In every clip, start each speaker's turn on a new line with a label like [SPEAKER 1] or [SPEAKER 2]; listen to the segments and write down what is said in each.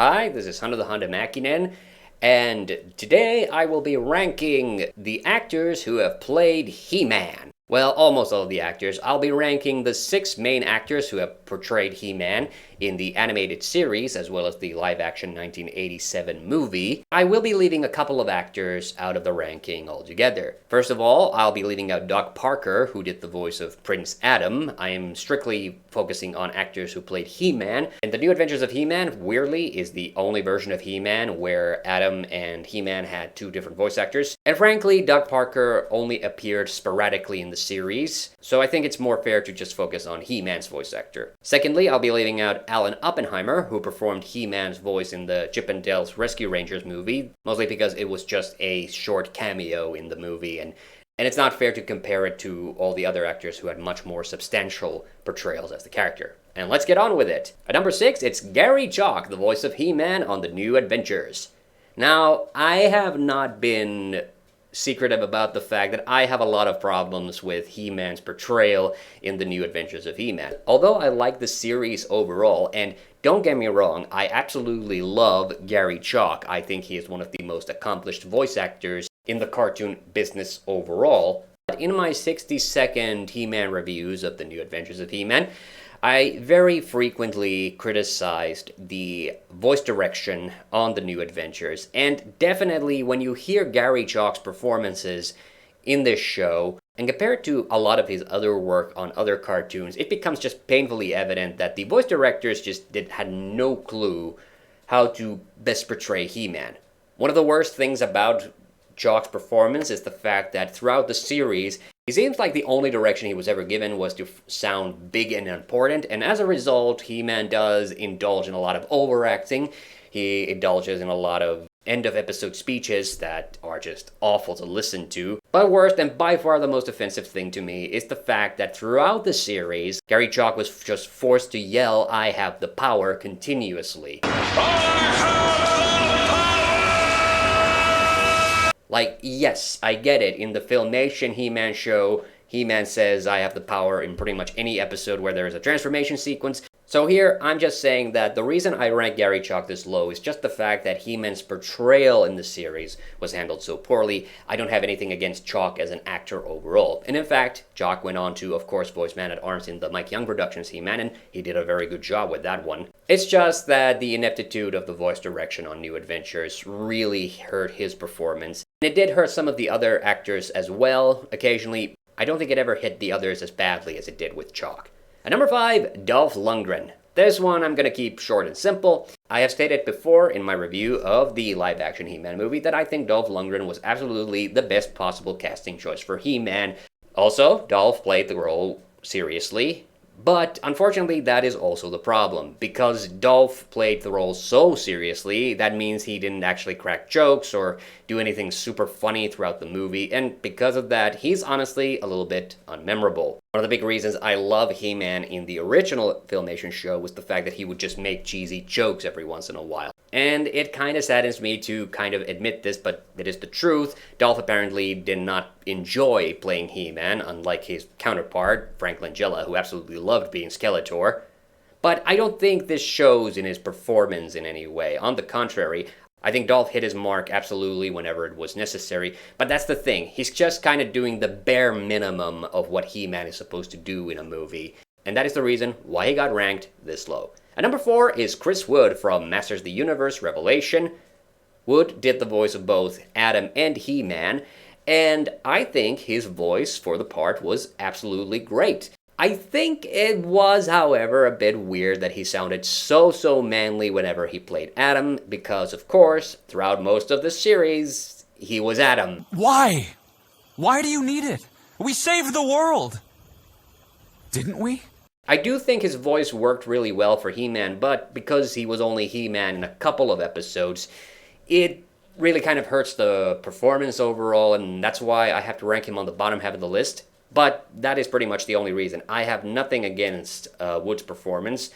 [SPEAKER 1] Hi, this is TheHande Mäkinen, and today I will be ranking the actors who have played He-Man. Well, almost all of the actors. I'll be ranking the 6 main actors who have portrayed He-Man in the animated series, as well as the live-action 1987 movie. I will be leaving a couple of actors out of the ranking altogether. First of all, I'll be leaving out Doug Parker, who did the voice of Prince Adam. I am strictly focusing on actors who played He-Man. And The New Adventures of He-Man, weirdly, is the only version of He-Man where Adam and He-Man had 2 different voice actors. And frankly, Doug Parker only appeared sporadically in the series, so I think it's more fair to just focus on He-Man's voice actor. Secondly, I'll be leaving out Alan Oppenheimer, who performed He-Man's voice in the Chip and Dale's Rescue Rangers movie, mostly because it was just a short cameo in the movie, and it's not fair to compare it to all the other actors who had much more substantial portrayals as the character. And let's get on with it. At number 6, it's Garry Chalk, the voice of He-Man on The New Adventures. Now, I have not been secretive about the fact that I have a lot of problems with He-Man's portrayal in The New Adventures of He-Man. Although I like the series overall, and don't get me wrong, I absolutely love Garry Chalk. I think he is one of the most accomplished voice actors in the cartoon business overall. But in my 60-second He-Man reviews of The New Adventures of He-Man, I very frequently criticized the voice direction on The New Adventures, and definitely when you hear Garry Chalk's performances in this show, and compare it to a lot of his other work on other cartoons, it becomes just painfully evident that the voice directors had no clue how to best portray He-Man. One of the worst things about Chalk's performance is the fact that throughout the series, it seems like the only direction he was ever given was to sound big and important, and as a result, He-Man does indulge in a lot of overacting. He indulges in a lot of end-of-episode speeches that are just awful to listen to. But worst, and by far the most offensive thing to me, is the fact that throughout the series, Garry Chalk was just forced to yell, "I have the power," continuously. Like, yes, I get it. In the Filmation He-Man show, He-Man says, "I have the power," in pretty much any episode where there is a transformation sequence. So here, I'm just saying that the reason I rank Garry Chalk this low is just the fact that He-Man's portrayal in the series was handled so poorly. I don't have anything against Chalk as an actor overall. And in fact, Chalk went on to, of course, voice Man-at-Arms in the Mike Young Productions He-Man, and he did a very good job with that one. It's just that the ineptitude of the voice direction on New Adventures really hurt his performance. And it did hurt some of the other actors as well, occasionally. I don't think it ever hit the others as badly as it did with Chalk. At number 5, Dolph Lundgren. This one I'm going to keep short and simple. I have stated before in my review of the live-action He-Man movie that I think Dolph Lundgren was absolutely the best possible casting choice for He-Man. Also, Dolph played the role seriously, but unfortunately that is also the problem. Because Dolph played the role so seriously, that means he didn't actually crack jokes or do anything super funny throughout the movie, and because of that, he's honestly a little bit unmemorable. One of the big reasons I love He-Man in the original Filmation show was the fact that he would just make cheesy jokes every once in a while. And it kind of saddens me to kind of admit this, but it is the truth. Dolph apparently did not enjoy playing He-Man, unlike his counterpart, Frank Langella, who absolutely loved being Skeletor. But I don't think this shows in his performance in any way. On the contrary, I think Dolph hit his mark absolutely whenever it was necessary, but that's the thing. He's just kind of doing the bare minimum of what He-Man is supposed to do in a movie, and that is the reason why he got ranked this low. At number 4 is Chris Wood from Masters of the Universe Revelation. Wood did the voice of both Adam and He-Man, and I think his voice for the part was absolutely great. I think it was, however, a bit weird that he sounded so manly whenever he played Adam, because, of course, throughout most of the series, he was Adam.
[SPEAKER 2] Why? Why do you need it? We saved the world! Didn't we?
[SPEAKER 1] I do think his voice worked really well for He-Man, but because he was only He-Man in a couple of episodes, it really kind of hurts the performance overall, and that's why I have to rank him on the bottom half of the list. But that is pretty much the only reason. I have nothing against Wood's performance,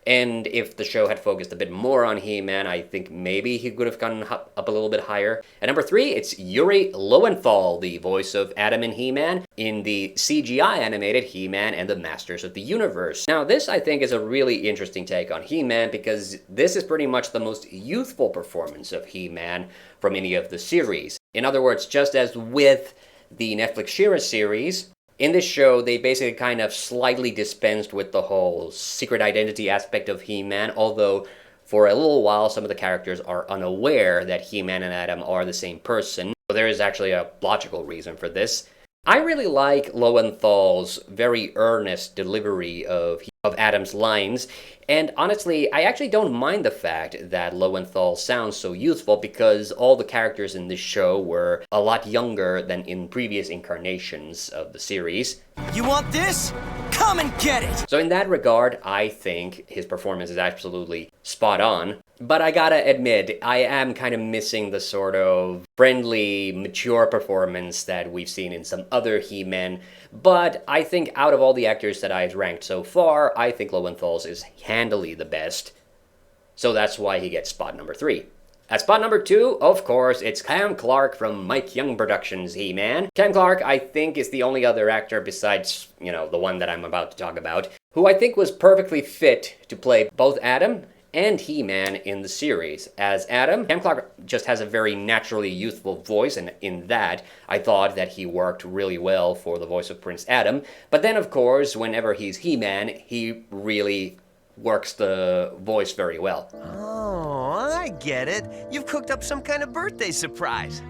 [SPEAKER 1] And if the show had focused a bit more on He-Man, I think maybe he could have gone up a little bit higher. At number 3, it's Yuri Lowenthal, the voice of Adam and He-Man in the CGI animated He-Man and the Masters of the Universe. Now, this I think is a really interesting take on He-Man because this is pretty much the most youthful performance of He-Man from any of the series. In other words, just as with the Netflix She-Ra series, in this show, they basically kind of slightly dispensed with the whole secret identity aspect of He-Man, although for a little while some of the characters are unaware that He-Man and Adam are the same person. So there is actually a logical reason for this. I really like Lowenthal's very earnest delivery of Adam's lines, and honestly, I actually don't mind the fact that Lowenthal sounds so youthful because all the characters in this show were a lot younger than in previous incarnations of the series.
[SPEAKER 3] You want this? Come and get it!
[SPEAKER 1] So in that regard, I think his performance is absolutely spot on. But I gotta admit, I am kind of missing the sort of friendly, mature performance that we've seen in some other He-Men. But I think out of all the actors that I've ranked so far, I think Lowenthal's is handily the best. So that's why he gets spot number 3. At spot number 2, of course, it's Cam Clarke from Mike Young Productions' He-Man. Cam Clarke, I think, is the only other actor besides, the one that I'm about to talk about, who I think was perfectly fit to play both Adam and He-Man in the series. As Adam, Cam Clarke just has a very naturally youthful voice, and in that, I thought that he worked really well for the voice of Prince Adam. But then, of course, whenever he's He-Man, he really works the voice very well.
[SPEAKER 3] Oh, I get it. You've cooked up some kind of birthday surprise.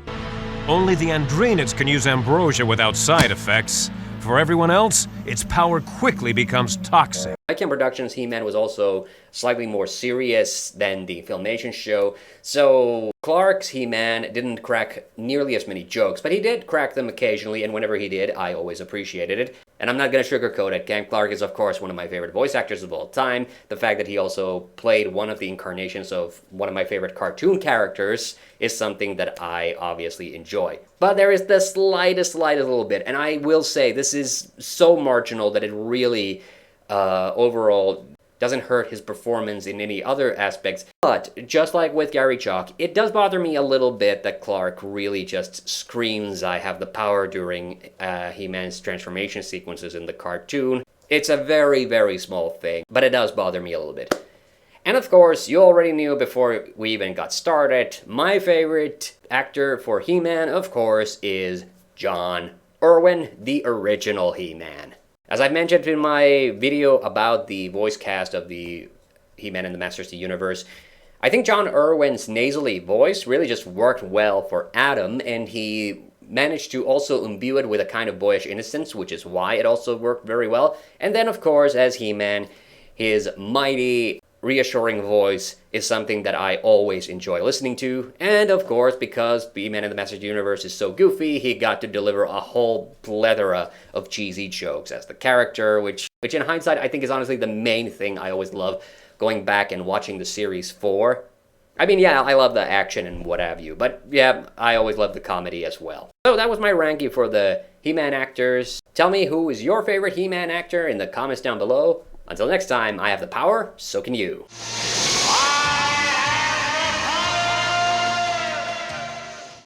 [SPEAKER 4] Only the Andrenids can use ambrosia without side effects. For everyone else, its power quickly becomes toxic.
[SPEAKER 1] Mike Young Productions' He-Man was also slightly more serious than the Filmation show, so Clarke's He-Man didn't crack nearly as many jokes, but he did crack them occasionally, and whenever he did, I always appreciated it. And I'm not gonna sugarcoat it, Cam Clarke is of course one of my favorite voice actors of all time. The fact that he also played one of the incarnations of one of my favorite cartoon characters is something that I obviously enjoy. But there is the slightest little bit, and I will say this is so marginal that it really overall doesn't hurt his performance in any other aspects. But just like with Garry Chalk, it does bother me a little bit that Clarke really just screams "I have the power" during He-Man's transformation sequences in the cartoon. It's a very, very small thing, but it does bother me a little bit. And of course, you already knew before we even got started, my favorite actor for He-Man, of course, is John Erwin, the original He-Man. As I mentioned in my video about the voice cast of the He-Man and the Masters of the Universe, I think John Erwin's nasally voice really just worked well for Adam, and he managed to also imbue it with a kind of boyish innocence, which is why it also worked very well. And then, of course, as He-Man, his mighty, reassuring voice is something that I always enjoy listening to. And of course, because He-Man and the Masters of the Universe is so goofy, he got to deliver a whole plethora of cheesy jokes as the character, which in hindsight I think is honestly the main thing I always love going back and watching the series for. I mean, yeah, I love the action and what have you, but yeah, I always love the comedy as well. So that was my ranking for the He-Man actors. Tell me who is your favorite He-Man actor in the comments down below. Until next time, I have the power, so can you.